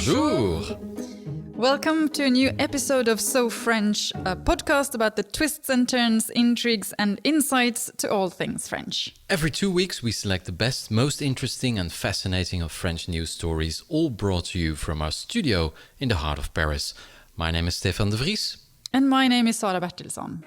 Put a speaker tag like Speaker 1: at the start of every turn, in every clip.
Speaker 1: Bonjour.
Speaker 2: Welcome to a new episode of So French, a podcast about the twists and turns, intrigues and insights to all things French.
Speaker 1: Every 2 weeks we select the best, most interesting and fascinating of French news stories, all brought to you from our studio in the heart of Paris. My name is Stefan de Vries.
Speaker 2: And my name is Sara Bertilsson.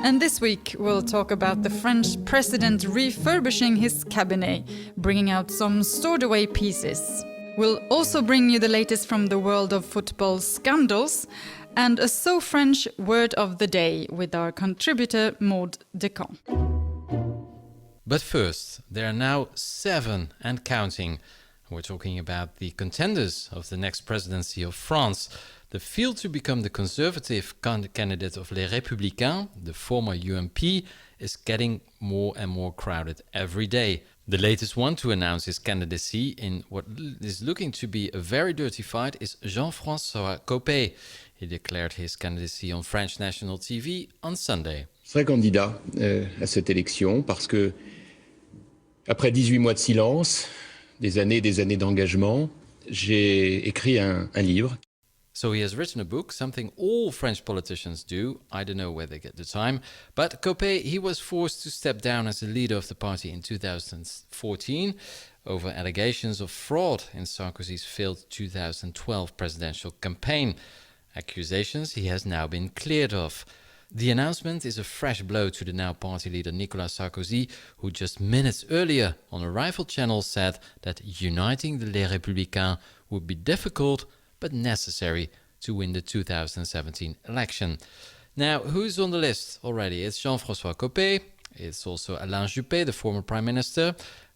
Speaker 2: And this week we'll talk about the French president refurbishing his cabinet, bringing out some stored away pieces. We'll also bring you the latest from the world of football scandals and a So French word of the day with our contributor Maud Descamps.
Speaker 1: But first, there are now 7 and counting. We're talking about the contenders of the next presidency of France. The field to become the conservative candidate of Les Républicains, the former UMP, is getting more and more crowded every day. The latest one to announce his candidacy in what is looking to be a very dirty fight is Jean-François Copé. He declared his candidacy on French national TV on Sunday.
Speaker 3: Je serai candidat à cette élection parce que, après 18 mois de silence, des années d'engagement, j'ai écrit un livre.
Speaker 1: So he has written a book, something all French politicians do. I don't know where they get the time. But Copé, he was forced to step down as the leader of the party in 2014 over allegations of fraud in Sarkozy's failed 2012 presidential campaign. Accusations he has now been cleared of. The announcement is a fresh blow to the now party leader Nicolas Sarkozy, who just minutes earlier on a rival channel said that uniting the Les Républicains would be difficult but necessary to win the 2017 election. Now, who's on the list already? It's Jean-François Copé, it's also Alain Juppé, the former Prime Minister,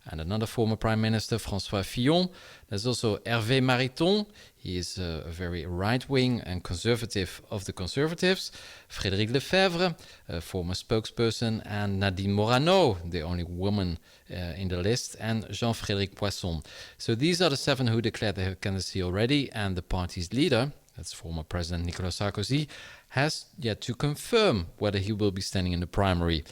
Speaker 1: and another former Prime Minister, François Fillon. There's also Hervé Mariton, he is a very right-wing and conservative of the Conservatives, Frédéric Lefebvre, a former spokesperson, and Nadine Morano, the only woman in the list, and Jean-Frédéric Poisson. So these are the 7 who declared their candidacy already, and the party's leader, that's former President Nicolas Sarkozy, has yet to confirm whether he will be standing in the primary.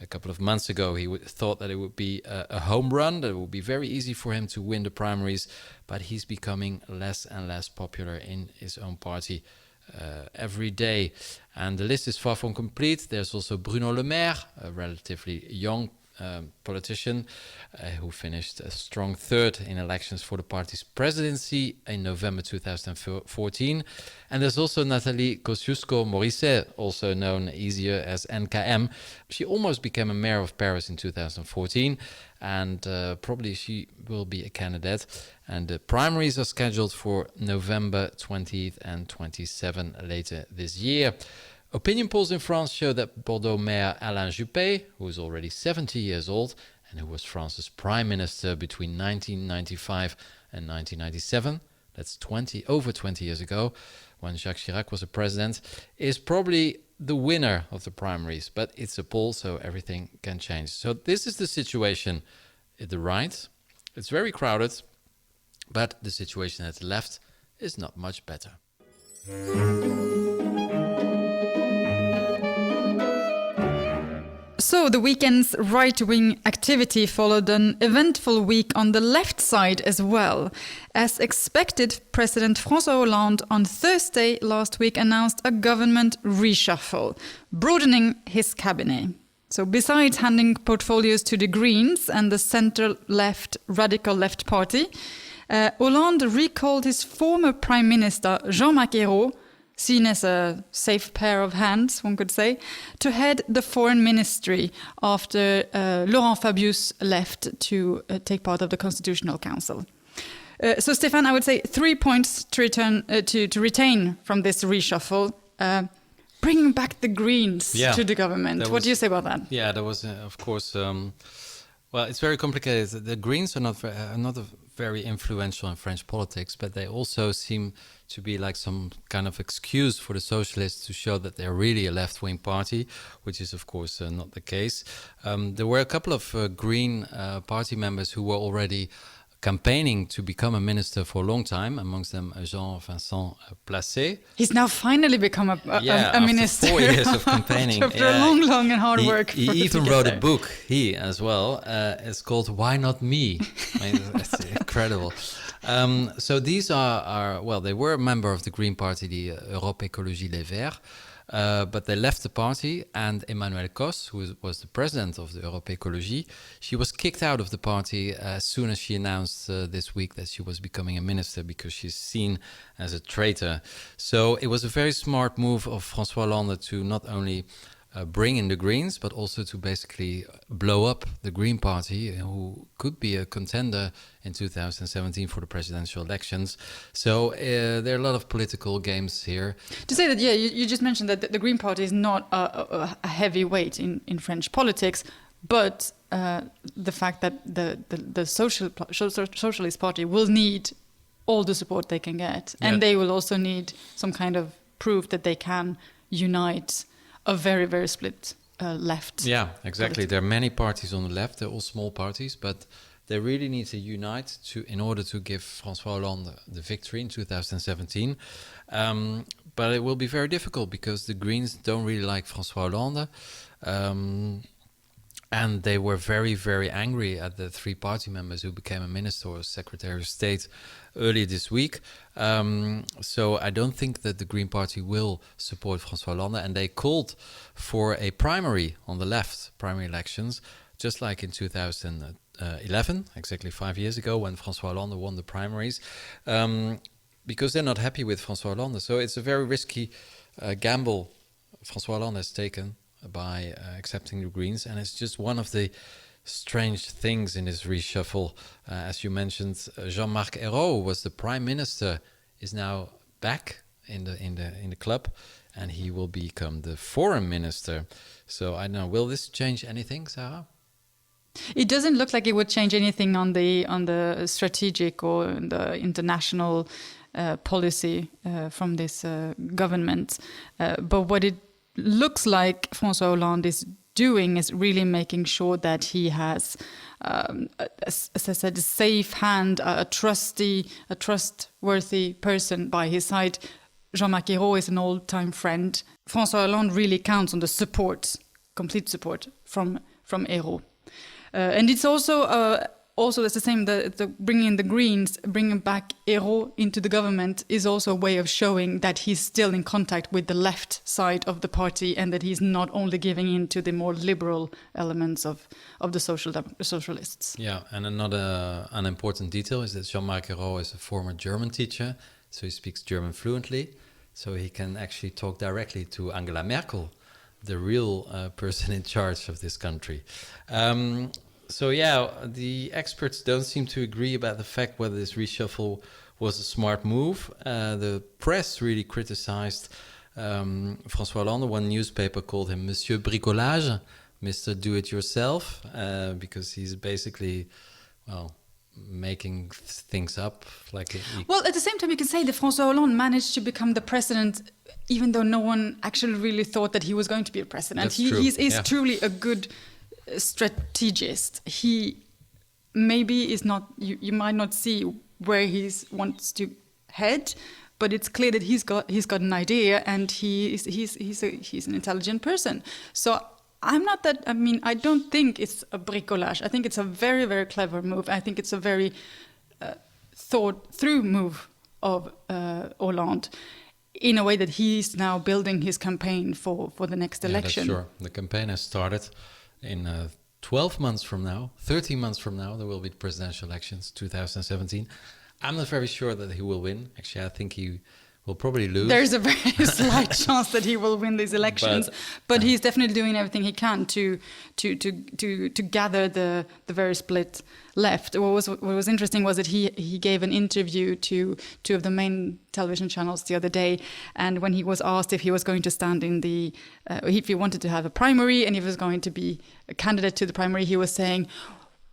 Speaker 1: A couple of months ago, he thought that it would be a home run, that it would be very easy for him to win the primaries, but he's becoming less and less popular in his own party every day. And the list is far from complete. There's also Bruno Le Maire, a relatively young politician who finished a strong third in elections for the party's presidency in November 2014. And there's also Nathalie Kosciusko-Morizet, also known easier as NKM. She almost became a mayor of Paris in 2014, and probably she will be a candidate. And the primaries are scheduled for November 20th and 27 later this year. Opinion polls in France show that Bordeaux Mayor Alain Juppé, who is already 70 years old and who was France's prime minister between 1995 and 1997, that's over 20 years ago, when Jacques Chirac was a president, is probably the winner of the primaries. But it's a poll, so everything can change. So this is the situation at the right. It's very crowded, but the situation at the left is not much better.
Speaker 2: So the weekend's right-wing activity followed an eventful week on the left side as well. As expected, President François Hollande on Thursday last week announced a government reshuffle, broadening his cabinet. So besides handing portfolios to the Greens and the centre-left Radical Left Party, Hollande recalled his former Prime Minister Jean-Marc Ayrault, seen as a safe pair of hands, one could say, to head the foreign ministry after Laurent Fabius left to take part of the Constitutional Council. So, Stefan, I would say 3 points to retain from this reshuffle. Bringing back the Greens to the government. What do you say about that?
Speaker 1: Yeah, there was, of course... well, it's very complicated. The Greens are not very influential in French politics, but they also seem to be like some kind of excuse for the socialists to show that they're really a left-wing party, which is, of course, not the case. There were a couple of Green party members who were already campaigning to become a minister for a long time, amongst them Jean-Vincent Placé.
Speaker 2: He's now finally become a minister.
Speaker 1: 4 years of campaigning.
Speaker 2: After a long and hard work.
Speaker 1: He even wrote a book, as well. It's called Why Not Me? I mean, that's incredible. So these are, well, they were a member of the Green Party, the Europe Écologie Les Verts, but they left the party, and Emmanuelle Cos, who was the president of the Europe Écologie, she was kicked out of the party as soon as she announced this week that she was becoming a minister, because she's seen as a traitor. So it was a very smart move of François Hollande to not only bring in the Greens, but also to basically blow up the Green Party, who could be a contender in 2017 for the presidential elections. So there are a lot of political games here.
Speaker 2: To say that, yeah, you just mentioned that the Green Party is not a heavy weight in French politics, but the fact that the Socialist Party will need all the support they can get, and they will also need some kind of proof that they can unite a very, very split left.
Speaker 1: Yeah, exactly. There are many parties on the left. They're all small parties, but they really need to unite in order to give François Hollande the victory in 2017. But it will be very difficult because the Greens don't really like François Hollande. And they were very, very angry at the three party members who became a minister or secretary of state earlier this week. So I don't think that the Green Party will support François Hollande. And they called for a primary on the left, primary elections, just like in 2011, exactly 5 years ago, when François Hollande won the primaries, because they're not happy with François Hollande. So it's a very risky gamble François Hollande has taken by accepting the Greens, and it's just one of the strange things in this reshuffle. As you mentioned, Jean-Marc Ayrault was the prime minister, is now back in the club, and he will become the foreign minister. So I don't know, will this change anything, Sarah?
Speaker 2: It doesn't look like it would change anything on the strategic or the international policy from this government, but what it looks like François Hollande is doing is really making sure that he has, as I said, a safe hand, a trustworthy person by his side. Jean-Marc Ayrault is an old-time friend. François Hollande really counts on the support, complete support from Ayrault. And it's also that's the same. The bringing in the Greens, bringing back Ayrault into the government is also a way of showing that he's still in contact with the left side of the party, and that he's not only giving in to the more liberal elements of the socialists.
Speaker 1: Yeah, and another unimportant detail is that Jean-Marc Ayrault is a former German teacher, so he speaks German fluently, so he can actually talk directly to Angela Merkel, the real person in charge of this country. So yeah, the experts don't seem to agree about the fact whether this reshuffle was a smart move. The press really criticized François Hollande. One newspaper called him Monsieur Bricolage, Mr. Do-It-Yourself, because he's basically, well, making things up. Well,
Speaker 2: at the same time, you can say that François Hollande managed to become the president, even though no one actually really thought that he was going to be a president.
Speaker 1: That's true.
Speaker 2: He is truly a good strategist. He maybe is not, you might not see where he wants to head, but it's clear that he's got an idea, and he's an intelligent person. So I don't think it's a bricolage. I think it's a very, very clever move. I think it's a very thought through move of Hollande, in a way that he's now building his campaign for the next election.
Speaker 1: That's sure. The campaign has started. In 12 months from now, 13 months from now, there will be the presidential elections, 2017. I'm not very sure that he will win. Actually, I think he will probably lose.
Speaker 2: There's a very slight chance that he will win these elections, but he's definitely doing everything he can to gather the very split left. What was interesting was that he gave an interview to two of the main television channels the other day, and when he was asked if he was going to stand in the if he wanted to have a primary and if he was going to be a candidate to the primary, he was saying,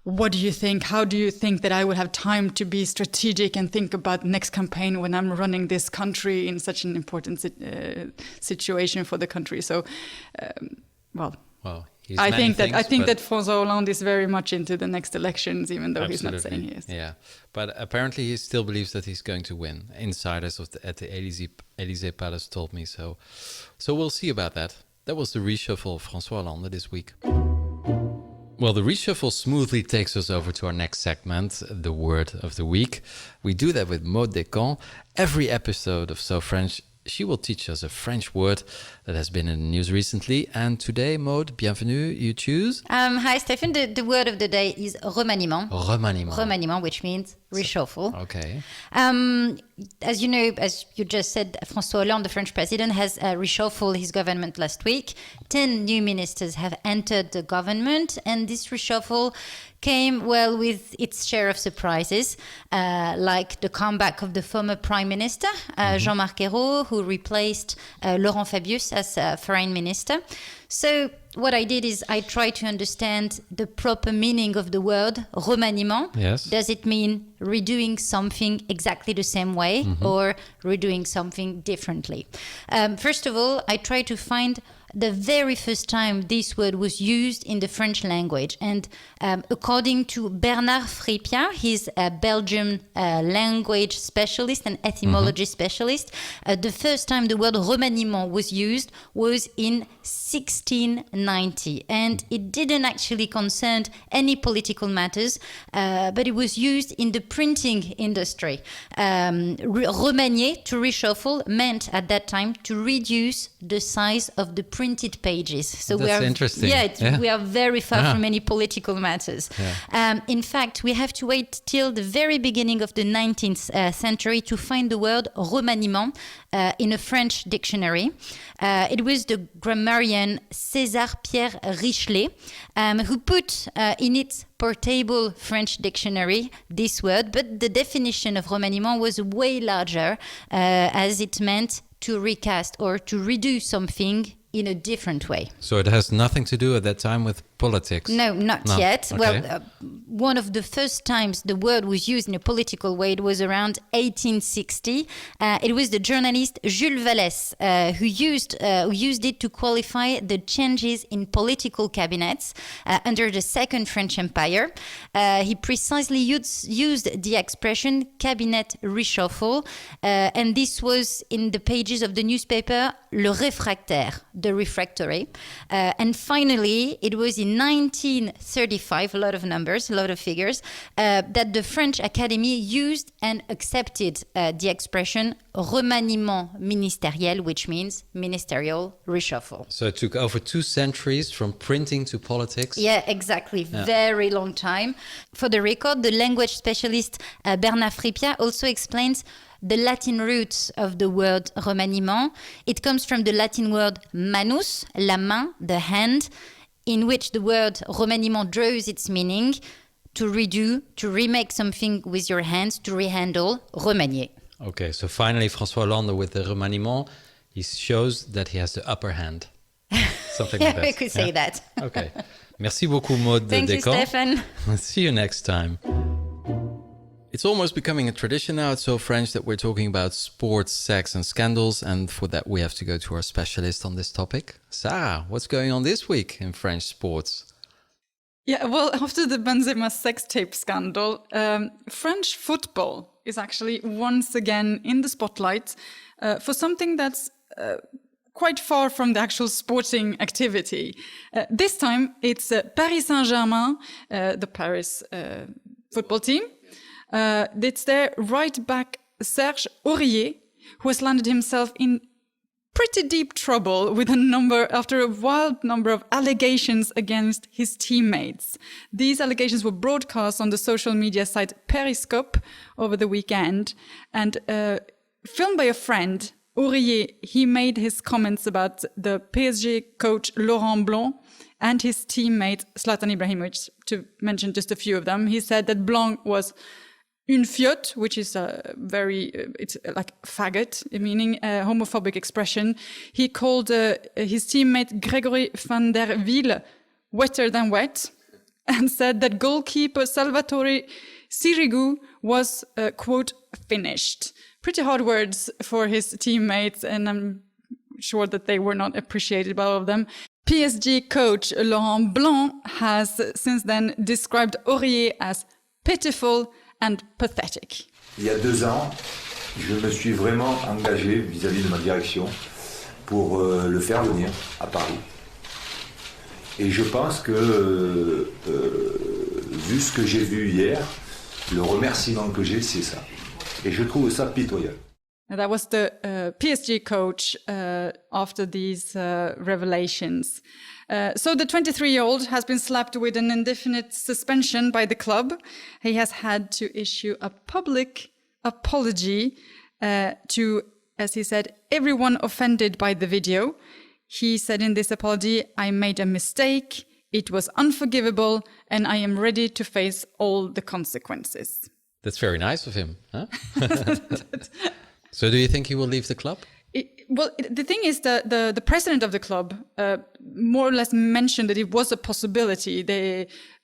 Speaker 2: "What do you think? How do you think that I would have time to be strategic and think about the next campaign when I'm running this country in such an important situation for the country?" So, I think that François Hollande is very much into the next elections, even though he's not saying he is.
Speaker 1: Yeah, but apparently he still believes that he's going to win. Insiders at the Élysée Palace told me so. So we'll see about that. That was the reshuffle of François Hollande this week. Well, the reshuffle smoothly takes us over to our next segment, the word of the week. We do that with Maud Descamps. Every episode of So French, she will teach us a French word that has been in the news recently. And today, Maud, bienvenue, you choose?
Speaker 4: Hi, Stefan. The word of the day is remaniement.
Speaker 1: Remaniement.
Speaker 4: Remaniement, which means reshuffle.
Speaker 1: Okay.
Speaker 4: As you know, as you just said, François Hollande, the French president, has reshuffled his government last week. 10 new ministers have entered the government, and this reshuffle came, well, with its share of surprises, like the comeback of the former prime minister, Jean-Marc Ayrault, who replaced Laurent Fabius as foreign minister. So what I did is I tried to understand the proper meaning of the word remaniement.
Speaker 1: Yes.
Speaker 4: Does it mean redoing something exactly the same way or redoing something differently? First of all, I tried to find the very first time this word was used in the French language. And according to Bernard Fripia, he's a Belgian language specialist and etymology specialist, the first time the word remaniement was used was in 1690. And it didn't actually concern any political matters, but it was used in the printing industry. Remanier, to reshuffle, meant at that time to reduce the size of the printed pages. So
Speaker 1: That's interesting.
Speaker 4: We are very far from any political matters. Yeah. In fact, we have to wait till the very beginning of the 19th century to find the word remaniement in a French dictionary. It was the grammarian César Pierre Richelet who put in its portable French dictionary this word, but the definition of remaniement was way larger, as it meant to recast or to redo something in a different way.
Speaker 1: So it has nothing to do at that time with politics?
Speaker 4: No, not yet.
Speaker 1: Okay.
Speaker 4: Well, one of the first times the word was used in a political way, it was around 1860. It was the journalist Jules Vallès who used it to qualify the changes in political cabinets under the Second French Empire. He precisely used the expression cabinet reshuffle, and this was in the pages of the newspaper Le Réfractaire, the refractory. And finally, it was in 1935, a lot of numbers, a lot of figures, that the French Academy used and accepted the expression remaniement ministériel, which means ministerial reshuffle.
Speaker 1: So it took over 2 centuries from printing to politics?
Speaker 4: Yeah, exactly. Yeah. Very long time. For the record, the language specialist Bernard Fripia also explains the Latin roots of the word remaniement. It comes from the Latin word manus, la main, the hand, in which the word remaniement draws its meaning: to redo, to remake something with your hands, to rehandle, remanier.
Speaker 1: Okay, so finally François Hollande with the remaniement, he shows that he has the upper hand. Something like that.
Speaker 4: We could say that.
Speaker 1: Okay. Merci beaucoup, Maud Descamps.
Speaker 4: Thank you, Stefan.
Speaker 1: See you next time. It's almost becoming a tradition now. It's so French that we're talking about sports, sex and scandals. And for that, we have to go to our specialist on this topic. Sara, what's going on this week in French sports?
Speaker 2: Yeah, well, after the Benzema sex tape scandal, French football is actually once again in the spotlight for something that's quite far from the actual sporting activity. This time, it's Paris Saint-Germain, the Paris football team. It's their right back Serge Aurier, who has landed himself in pretty deep trouble with after a wild number of allegations against his teammates. These allegations were broadcast on the social media site Periscope over the weekend, and filmed by a friend. Aurier, he made his comments about the PSG coach Laurent Blanc and his teammate Zlatan Ibrahimovic, to mention just a few of them. He said that Blanc was une fiotte, which is it's like faggot, meaning a homophobic expression. He called his teammate Gregory van der Wiel wetter than wet, and said that goalkeeper Salvatore Sirigu was, quote, finished. Pretty hard words for his teammates, and I'm sure that they were not appreciated by all of them. PSG coach Laurent Blanc has since then described Aurier as pitiful and pathetic.
Speaker 5: Il y a 2 ans, je me suis vraiment engagé vis-à-vis de ma direction pour le faire venir à Paris. Et je pense que, vu ce que j'ai vu hier, le remerciement que j'ai, c'est ça. Et je trouve ça pitoyable.
Speaker 2: That was the PSG coach after these revelations. So the 23-year-old has been slapped with an indefinite suspension by the club. He has had to issue a public apology to, as he said, everyone offended by the video. He said in this apology, "I made a mistake. It was unforgivable, and I am ready to face all the consequences."
Speaker 1: That's very nice of him. Huh? So do you think he will leave the club?
Speaker 2: The thing is that the president of the club more or less mentioned that it was a possibility.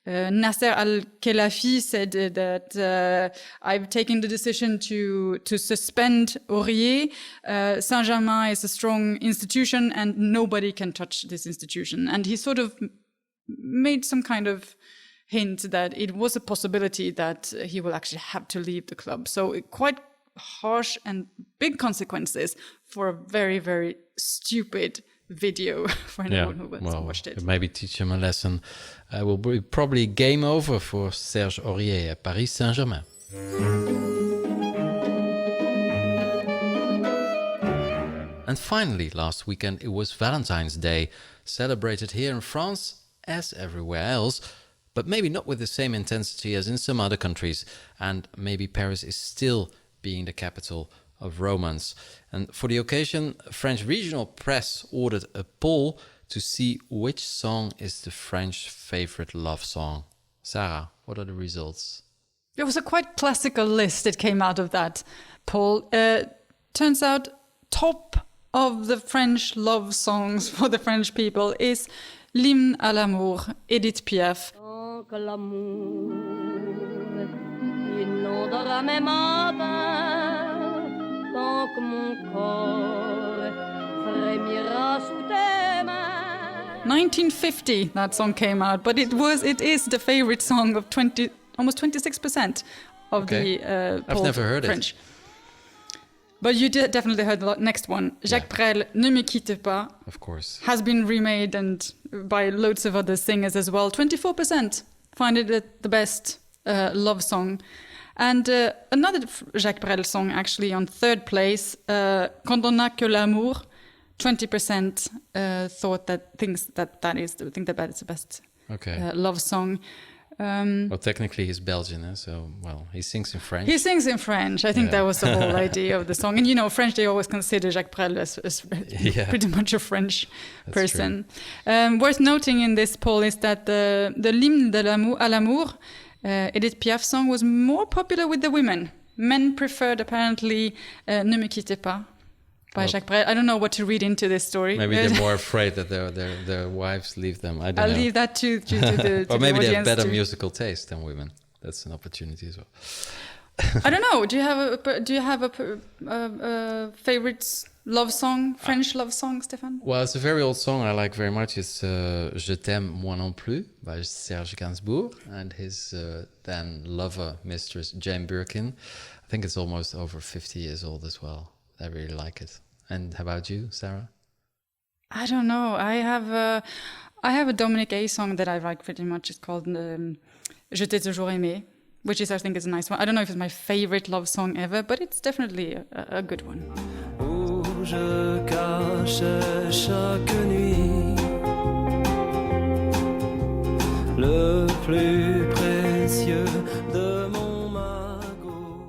Speaker 2: Nasser Al-Khelaifi said that I've taken the decision to suspend Aurier. Saint-Germain is a strong institution and nobody can touch this institution. And he sort of made some kind of hint that it was a possibility that he will actually have to leave the club. So quite harsh and big consequences for a very, very stupid video for anyone who watched it.
Speaker 1: Maybe teach him a lesson. Will be probably game over for Serge Aurier at Paris Saint-Germain. And finally, last weekend, it was Valentine's Day, celebrated here in France as everywhere else, but maybe not with the same intensity as in some other countries. And maybe Paris is still being the capital of romance. And for the occasion, French regional press ordered a poll to see which song is the French favorite love song. Sara, what are the results?
Speaker 2: It was a quite classical list that came out of that poll. Turns out top of the French love songs for the French people is L'hymne à l'amour, Edith Piaf.
Speaker 6: Tant que l'amour inondera mes matins, tant que mon corps frémira sous tes mains.
Speaker 2: 1950 that song came out, but it is the favorite song of almost 26% of the
Speaker 1: I've never heard
Speaker 2: French.
Speaker 1: it.
Speaker 2: But you definitely heard the next one. Jacques Brel, Ne me quitte pas.
Speaker 1: Of course.
Speaker 2: Has been remade and by loads of other singers as well. 24% find it the best love song. And another Jacques Brel song actually on third place, Quand on n'a que l'amour, 20% think that is the best love song.
Speaker 1: Well, technically he's Belgian, so, he sings in French.
Speaker 2: He sings in French. I think that was the whole idea of the song. And, French, they always consider Jacques Brel as pretty much a French person. Worth noting in this poll is that the L'hymne à l'amour, Edith Piaf song, was more popular with the women. Men preferred, apparently, Ne me quitte pas by Jacques Brel. I don't know what to read into this story.
Speaker 1: Maybe they're more afraid that their wives leave them. I don't know.
Speaker 2: I'll leave that to the
Speaker 1: or maybe
Speaker 2: the
Speaker 1: they have better
Speaker 2: to...
Speaker 1: musical taste than women. That's an opportunity as well.
Speaker 2: I don't know. Do you have a favorite love song, French love song, Stefan?
Speaker 1: Well, it's a very old song I like very much. It's Je t'aime moi non plus by Serge Gainsbourg and his then lover, Mistress Jane Birkin. I think it's almost over 50 years old as well. I really like it. And how about you, Sara?
Speaker 2: I don't know. I have a Dominic A song that I like pretty much. It's called Je t'ai toujours aimé, which I think is a nice one. I don't know if it's my favorite love song ever, but it's definitely a good one.
Speaker 7: Où je cache chaque nuit le plus précieux de mon magot.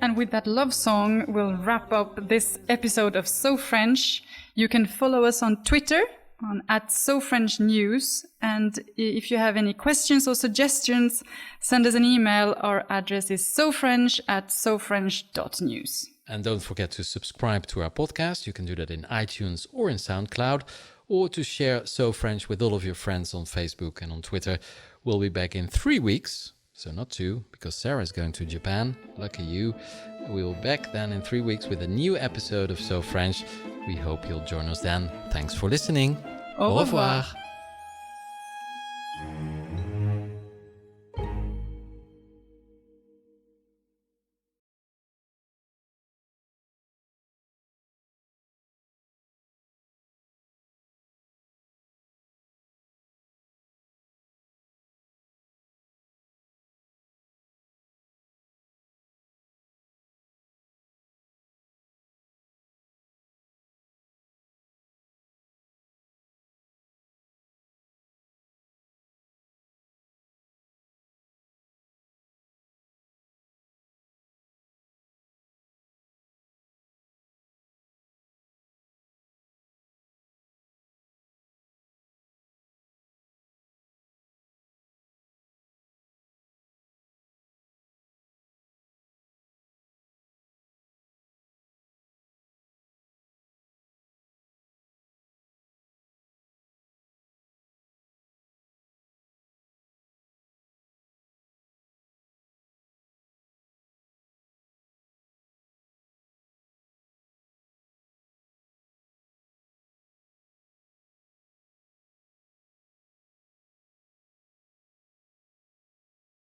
Speaker 2: And with that love song, we'll wrap up this episode of So French. You can follow us on Twitter on @SoFrenchNews. And if you have any questions or suggestions, send us an email. Our address is sofrench@sofrench.news.
Speaker 1: And don't forget to subscribe to our podcast. You can do that in iTunes or in SoundCloud, or to share So French with all of your friends on Facebook and on Twitter. We'll be back in 3 weeks. So not 2, because Sarah's going to Japan. Lucky you. We'll be back then in 3 weeks with a new episode of So French. We hope you'll join us then. Thanks for listening.
Speaker 2: Au revoir.
Speaker 1: revoir.